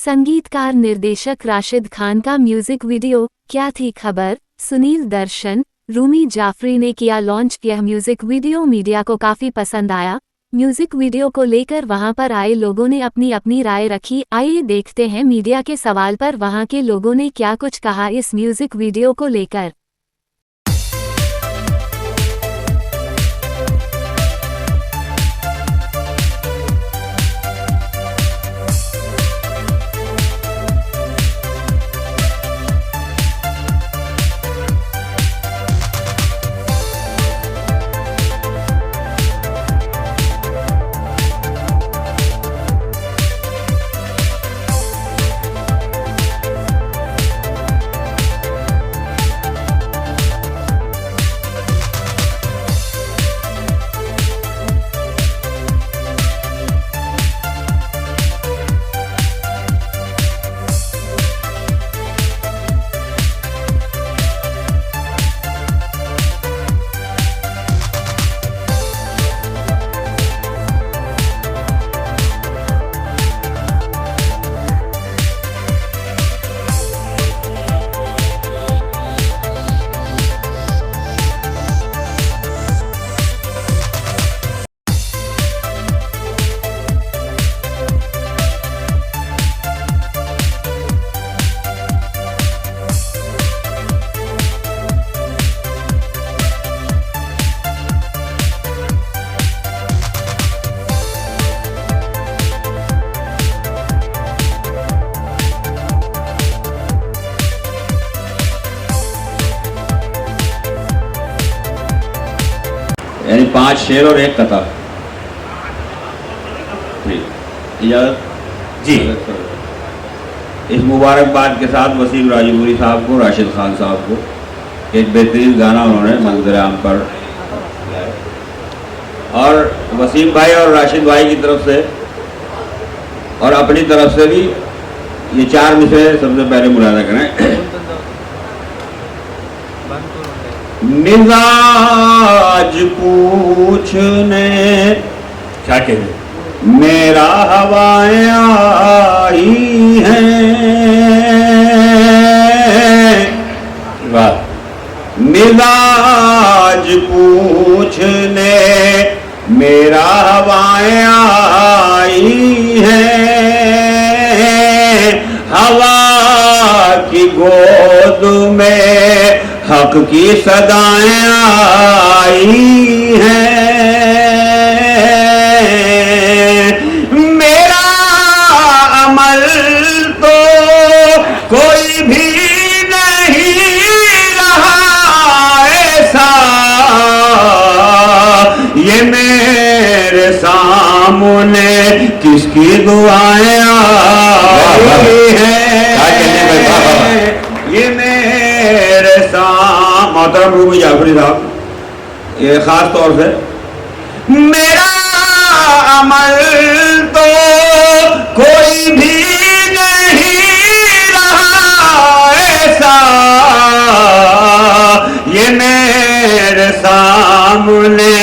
संगीतकार निर्देशक राशिद खान का म्यूजिक वीडियो, क्या थी खबर। सुनील दर्शन, रूमी जाफरी ने किया लॉन्च। यह म्यूजिक वीडियो मीडिया को काफी पसंद आया। म्यूजिक वीडियो को लेकर वहां पर आए लोगों ने अपनी अपनी राय रखी। आइए देखते हैं मीडिया के सवाल पर वहां के लोगों ने क्या कुछ कहा इस म्यूजिक वीडियो को लेकर। यानी 5 शेर और 1 कथा। इजाज़त जी। इस मुबारकबाद के साथ वसीम राजौरी साहब को, राशिद खान साहब को एक बेहतरीन गाना उन्होंने मंजर आम पर, और वसीम भाई और राशिद भाई की तरफ से और अपनी तरफ से भी ये 4 मिसरे सबसे पहले मुलाजा करें। मिजाज पूछने क्या कहते मेरा हवाएं आई हैं, वाह। मिजाज पूछने मेरा हवाएं आई हैं, हवा की गोद में हक की सदाएं आई हैं, मेरा अमल तो कोई भी नहीं रहा ऐसा, ये मेरे सामने किसकी दुआएं आई हैं, ये मेरे मोहतरम रूमी जाफरी साहब, ये खास तौर से मेरा अमल तो कोई भी नहीं रहा ऐसा, ये मेरे सामने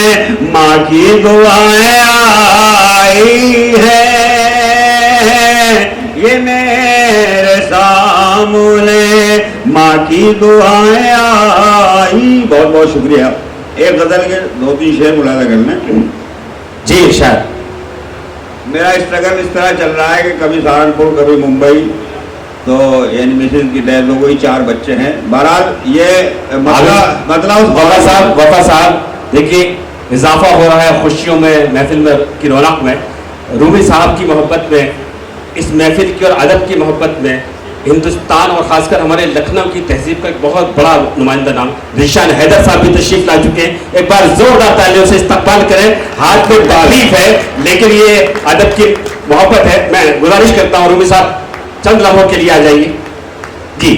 माँ की दुआएं आई है, ये मेरे सामने माँ की दुआएं आई। बहुत बहुत शुक्रिया। एक गजल के 2-3 शेर मुलाजा कर लें। जी शायद मेरा स्ट्रगल इस तरह चल रहा है कि कभी सहारनपुर कभी मुंबई, तो यानी मिसेज की डेथ हो गई, 4 बच्चे हैं। बहरहाल ये मतलब वफा साहब देखिए इजाफा हो रहा है खुशियों में, महफिल में की रौनक में, रूमी साहब की मोहब्बत में, इस महफिल की और अदब की मोहब्बत में हिंदुस्तान और खासकर हमारे लखनऊ की तहजीब का एक बहुत बड़ा नुमाइंदा नाम ज़ीशान हैदर साहब भी तशरीफ ला चुके हैं। एक बार जोरदार तालियों से इस्तकबाल करें। हाथ में तारीफ है लेकिन ये अदब की मोहब्बत है। मैं गुजारिश करता हूँ रूमी साहब चंद लम्हों के लिए आ जाइए। जी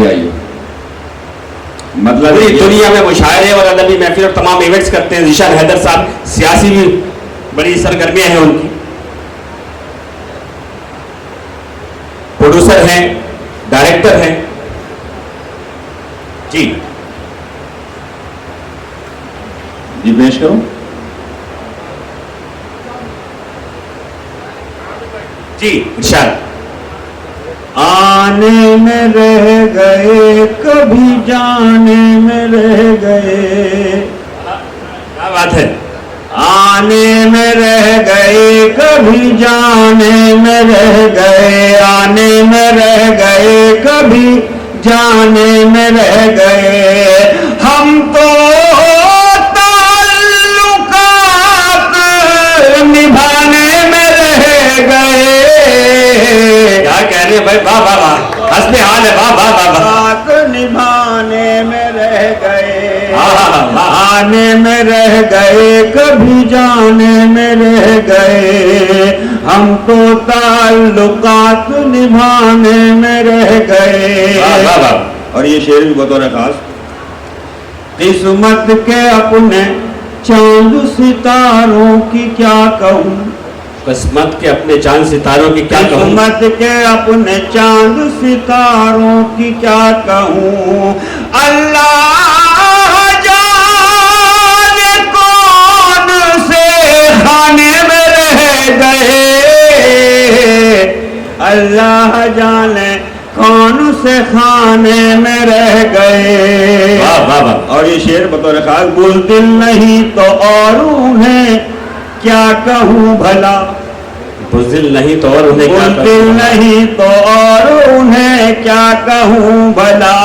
आइए। मतलब दुनिया में मुशायरे और अदबी महफिल और तमाम इवेंट्स करते हैं ज़ीशान हैदर साहब, सियासी भी बड़ी सरगर्मियां हैं उनकी, प्रोड्यूसर हैं, डायरेक्टर हैं। जी जी पेश करूं। जी इरशाद। आने में रह गए कभी जाने में रह गए, क्या बात है। आने में रह गए कभी जाने में रह गए, आने में रह गए कभी जाने में रह गए, हम तो ताल्लुकात निभाने में रह गए। क्या कह रहे हैं भाई, वाह वाह वाह, हंसने हाल है, वाह वाह वाह वाह। बात निभाने में रह गए, वाह। आने में रह गए कभी जाने में रह गए, हम तो ताल्लुकात निभाने में रह गए। वाह वाह वाह। और ये शेर भी बतौर खास, किस्मत के अपने चांद सितारों की क्या कहूँ, किस्मत के अपने चांद सितारों की क्या कहूँ, किस्मत के अपने चांद सितारों की क्या कहूँ, अल्लाह जाने कौन से खाने में रह गए, अल्लाह जाने कौन से खाने में रह गए। वाह वाह वाह। और ये शेर बतौर खास, बुज़दिल नहीं तो और उन्हें क्या कहूँ भला, बुज़दिल नहीं तो और उन्हें क्या बुज़दिल कहूँ, नहीं तो और उन्हें क्या कहूँ भला,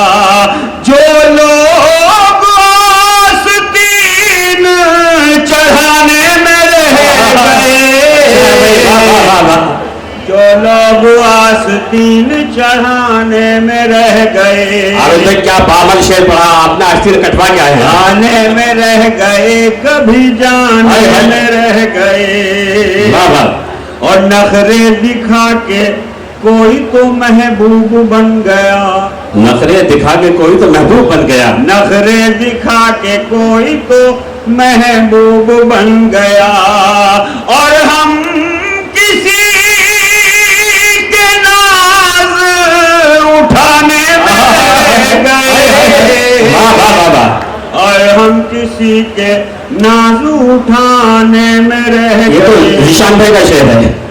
जो लोग आस्तीन चढ़ाने में रह गए, जो लोग आस्तीन चढ़ाने में रह गए। अरे क्या बामन शेर पढ़ा आपने, आस्तीन कटवा के आए हैं। आने में रह गए कभी जाने में रह गए, वाह वाह। और नखरे दिखा के कोई तो महबूब बन गया, नखरे दिखा के कोई तो महबूब बन गया, नखरे दिखा के कोई तो महबूब बन गया, और हम किसी के नाज उठाने में रह गए, वाह वाह वाह वाह। और हम किसी के नाज उठाने में रह ये तो गए, निशान भाई का शेर है।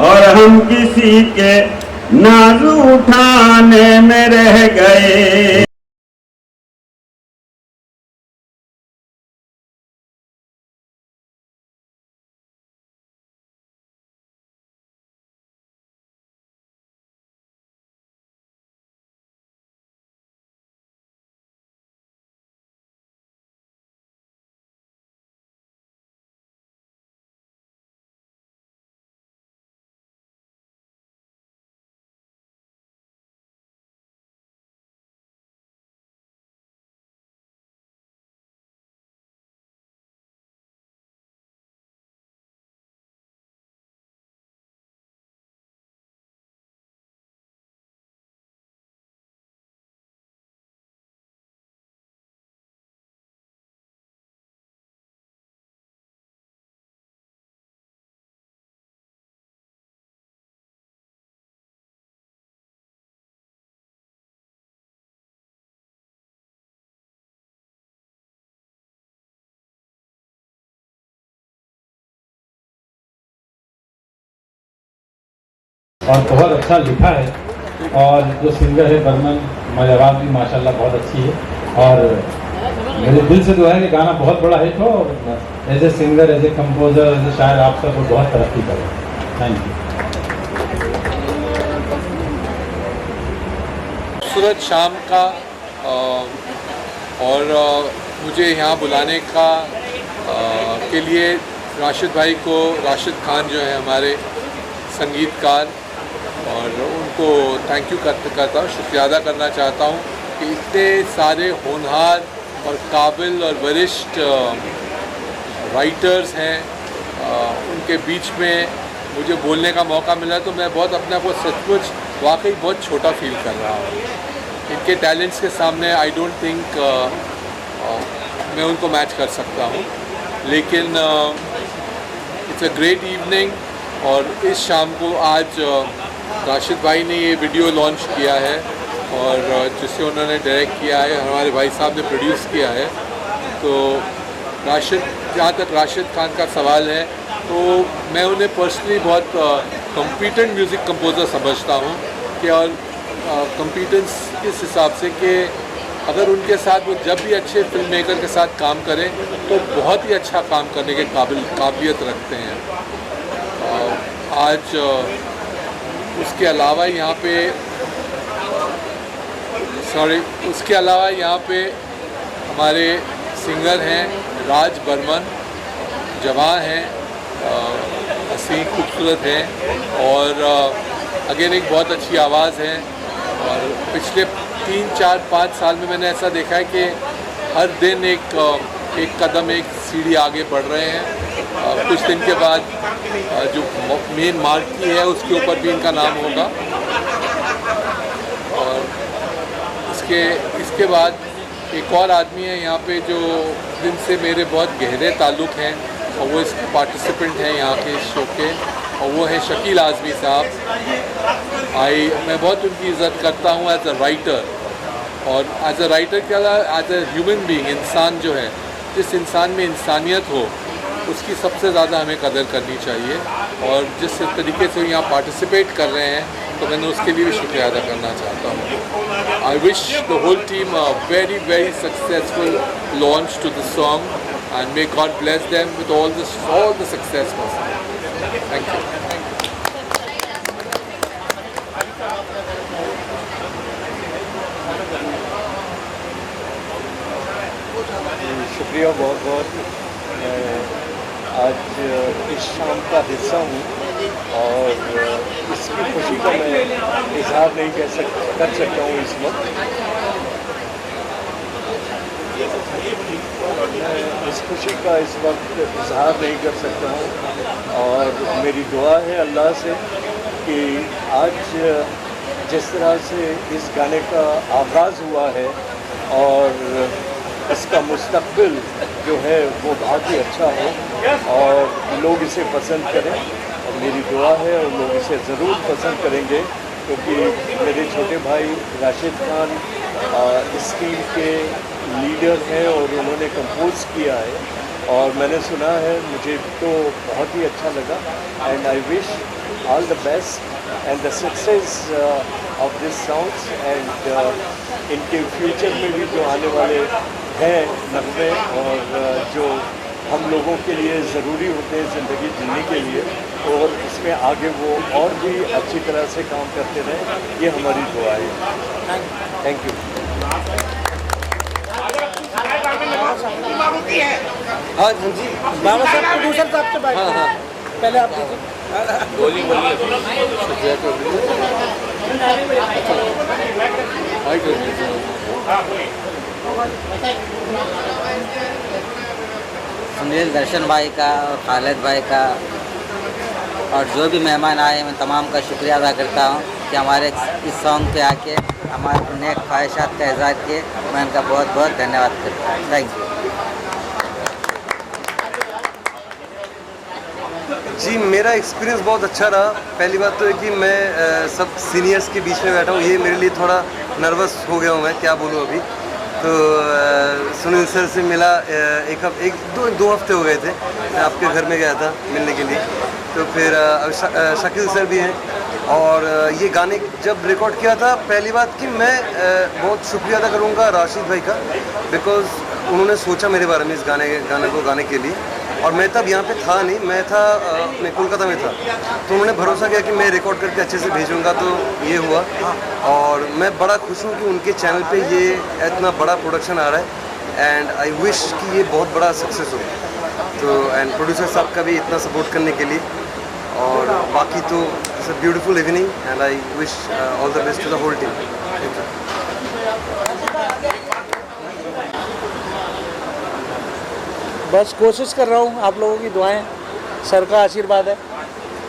और हम किसी के नाज उठाने में रह गए। और बहुत अच्छा लिखा है, और जो सिंगर है बर्मन, हमारी आवाज़ भी माशाल्लाह बहुत अच्छी है, और मेरे दिल से दुआ है कि गाना बहुत बड़ा हिट हो, as a singer, as a composer, as a शायर आप सब बहुत तरक्की करें। Thank you. खूबसूरत शाम का और मुझे यहाँ बुलाने का के लिए राशिद भाई को, राशिद खान जो है हमारे संगीतकार, और उनको थैंक यू करता हूँ, शुक्रिया अदा करना चाहता हूँ कि इतने सारे होनहार और काबिल और वरिष्ठ राइटर्स हैं, उनके बीच में मुझे बोलने का मौका मिला, तो मैं बहुत अपने आप को सचमुच वाकई बहुत छोटा फील कर रहा हूँ। इनके टैलेंट्स के सामने आई डोंट थिंक मैं उनको मैच कर सकता हूँ, लेकिन इट्स अ ग्रेट इवनिंग। और इस शाम को आज राशिद भाई ने ये वीडियो लॉन्च किया है, और जिसे उन्होंने डायरेक्ट किया है, हमारे भाई साहब ने प्रोड्यूस किया है। तो राशिद, जहाँ तक राशिद खान का सवाल है, तो मैं उन्हें पर्सनली बहुत कॉम्पिटेंट म्यूज़िक कंपोज़र समझता हूँ कि और कॉम्पिटेंस इस हिसाब से कि अगर उनके साथ वो जब भी अच्छे फिल्म मेकर के साथ काम करें तो बहुत ही अच्छा काम करने के काबिलियत रखते हैं। आज उसके अलावा यहाँ पे हमारे सिंगर हैं राज बर्मन, जवां हैं, हसीन खूबसूरत हैं और अगेन एक बहुत अच्छी आवाज़ है। और पिछले 3, 4, 5 साल में मैंने ऐसा देखा है कि हर दिन एक कदम एक सीढ़ी आगे बढ़ रहे हैं। कुछ दिन के बाद जो मेन मार्की है उसके ऊपर भी इनका नाम होगा। और इसके बाद एक और आदमी है यहाँ पे जो जिनसे मेरे बहुत गहरे ताल्लुक़ हैं और वो इसके पार्टिसिपेंट हैं यहाँ के शो के, और वो है शकील आज़मी साहब। मैं बहुत उनकी इज़्ज़त करता हूँ एज अ राइटर, और एज अ राइटर के अलावा एज अ ह्यूमन बीइंग, इंसान जो है, जिस इंसान में इंसानियत हो उसकी सबसे ज़्यादा हमें कदर करनी चाहिए। और जिस तरीके से यहाँ पार्टिसिपेट कर रहे हैं तो मैंने उसके लिए भी शुक्रिया अदा करना चाहता हूँ। I wish the whole team a very very successful launch to this song and may God bless them with all the success possible. Thank you. शुक्रिया बहुत बहुत। आज इस शाम का हिस्सा हूँ और इसकी खुशी का मैं इजहार नहीं कर सकता हूँ इस वक्त। इस खुशी का इस वक्त इजहार नहीं कर सकता हूँ और मेरी दुआ है अल्लाह से कि आज जिस तरह से इस गाने का आगाज़ हुआ है और इसका मुस्तक़बिल जो है वो बहुत ही अच्छा हो और लोग इसे पसंद करें। और मेरी दुआ है और लोग इसे ज़रूर पसंद करेंगे, क्योंकि मेरे छोटे भाई राशिद खान इस टीम के लीडर हैं और उन्होंने कंपोज किया है और मैंने सुना है, मुझे तो बहुत ही अच्छा लगा। And I wish all the best and the success of this songs and इनके फ्यूचर में भी जो आने वाले हैं नगमे और जो हम लोगों के लिए ज़रूरी होते हैं ज़िंदगी जीने के लिए, और इसमें आगे वो और भी अच्छी तरह से काम करते रहें, ये हमारी दुआ है। Thank you. हाँ जी, बाबा साहब प्रोड्यूसर साहब से बात। हाँ, पहले आप बोलिए। सुनील दर्शन भाई का और खालिद भाई का और जो भी मेहमान आए, मैं तमाम का शुक्रिया अदा करता हूँ कि हमारे इस सॉन्ग पे आके हमारे नेक ख्वाहिशात का इज़हार किए। मैं इनका बहुत बहुत धन्यवाद करता हूँ। थैंक यू जी। मेरा एक्सपीरियंस बहुत अच्छा रहा। पहली बात तो है कि मैं सब सीनियर्स के बीच में बैठा हूँ, ये मेरे लिए थोड़ा नर्वस हो गया हूँ मैं, क्या बोलूँ अभी। तो सुनील सर से मिला दो हफ्ते हो गए थे, मैं आपके घर में गया था मिलने के लिए। तो फिर शकील सर भी हैं और ये गाने जब रिकॉर्ड किया था, पहली बात कि मैं बहुत शुक्रिया अदा करूँगा राशिद भाई का, बिकॉज़ उन्होंने सोचा मेरे बारे में इस गाने को गाने के लिए। और मैं तब यहाँ पे था नहीं, मैं था अपने कोलकाता में था, तो उन्होंने भरोसा किया कि मैं रिकॉर्ड करके अच्छे से भेजूँगा, तो ये हुआ। और मैं बड़ा खुश हूँ कि उनके चैनल पे ये इतना बड़ा प्रोडक्शन आ रहा है एंड आई विश कि ये बहुत बड़ा सक्सेस हो। तो एंड प्रोड्यूसर साहब का भी इतना सपोर्ट करने के लिए, और बाकी तो it's a beautiful evening and I wish all the best to the whole team. Thank you. बस कोशिश कर रहा हूँ, आप लोगों की दुआएं, सर का आशीर्वाद है,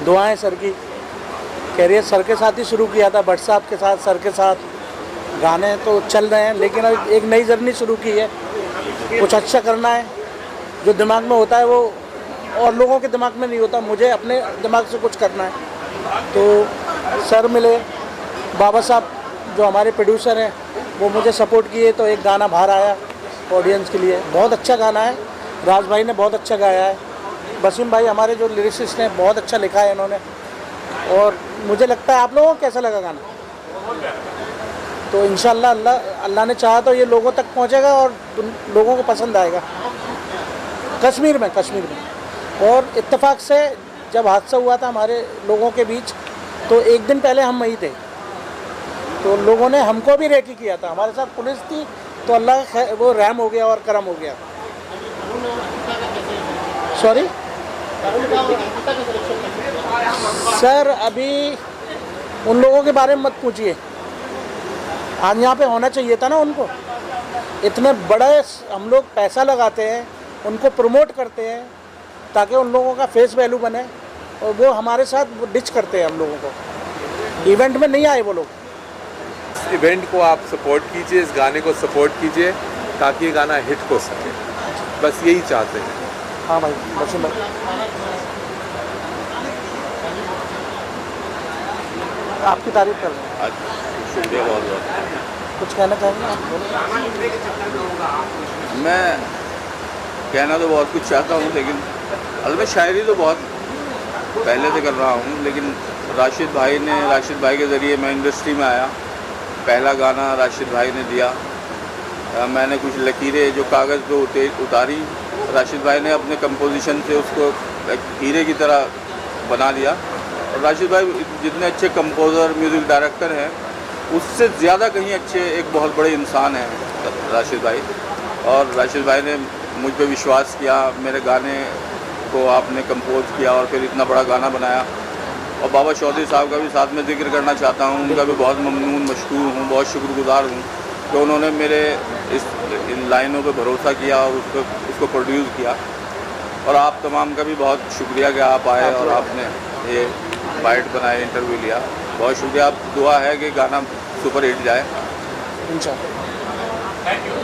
दुआएं सर की। कैरियर सर के साथ ही शुरू किया था, भट्ट साहब के साथ, सर के साथ। गाने तो चल रहे हैं, लेकिन अब एक नई जर्नी शुरू की है। कुछ अच्छा करना है, जो दिमाग में होता है वो और लोगों के दिमाग में नहीं होता, मुझे अपने दिमाग से कुछ करना है। तो सर मिले, बाबा साहब जो हमारे प्रोड्यूसर हैं वो मुझे सपोर्ट किए, तो एक गाना बाहर आया ऑडियंस के लिए। बहुत अच्छा गाना है, राज भाई ने बहुत अच्छा गाया है। वसीम भाई हमारे जो लिरिसिस्ट हैं, बहुत अच्छा लिखा है इन्होंने। और मुझे लगता है आप लोगों को कैसा लगा गाना? तो इंशाल्लाह अल्लाह ने चाहा तो ये लोगों तक पहुंचेगा और लोगों को पसंद आएगा। कश्मीर में और इत्तेफाक से जब हादसा हुआ था हमारे लोगों के बीच, तो एक दिन पहले हम वहीं थे, तो लोगों ने हमको भी रेकी किया था। हमारे साथ पुलिस थी, तो अल्लाह का वो रहम हो गया और करम हो गया। सॉरी सर, अभी उन लोगों के बारे में मत पूछिए। आज यहाँ पे होना चाहिए था ना उनको। इतने बड़े हम लोग पैसा लगाते हैं, उनको प्रमोट करते हैं ताकि उन लोगों का फेस वैल्यू बने, और वो हमारे साथ वो डिच करते हैं हम लोगों को। इवेंट में नहीं आए वो लोग। इस इवेंट को आप सपोर्ट कीजिए, इस गाने को सपोर्ट कीजिए ताकि ये गाना हिट हो सके, बस यही चाहते हैं। हाँ भाई, वसीम भाई आपकी तारीफ कर रहे हैं। शुक्रिया बहुत बहुत। कुछ कहना चाहेंगे आप? मैं कहना तो बहुत कुछ चाहता हूँ, लेकिन अलबत्ता शायरी तो बहुत पहले से कर रहा हूँ, लेकिन राशिद भाई के ज़रिए मैं इंडस्ट्री में आया। पहला गाना राशिद भाई ने दिया, मैंने कुछ लकीरें जो कागज़ पे उतारी, राशिद भाई ने अपने कंपोजिशन से उसको एक हीरे की तरह बना दिया। और राशिद भाई जितने अच्छे कंपोज़र, म्यूज़िक डायरेक्टर हैं, उससे ज़्यादा कहीं अच्छे एक बहुत बड़े इंसान हैं राशिद भाई। और राशिद भाई ने मुझ पे विश्वास किया, मेरे गाने को आपने कंपोज किया और फिर इतना बड़ा गाना बनाया। और बाबा चौधरी साहब का भी साथ में जिक्र करना चाहता हूँ, उनका भी बहुत ममनून मशकूर हूँ, बहुत शुक्रगुजार हूँ कि उन्होंने मेरे इन लाइनों पे भरोसा किया और उसको प्रोड्यूस किया। और आप तमाम का भी बहुत शुक्रिया कि आप आए और आपने ये बाइट बनाए, इंटरव्यू लिया। बहुत शुक्रिया। आप दुआ है कि गाना सुपर हिट जाए इंशाल्लाह। Thank you.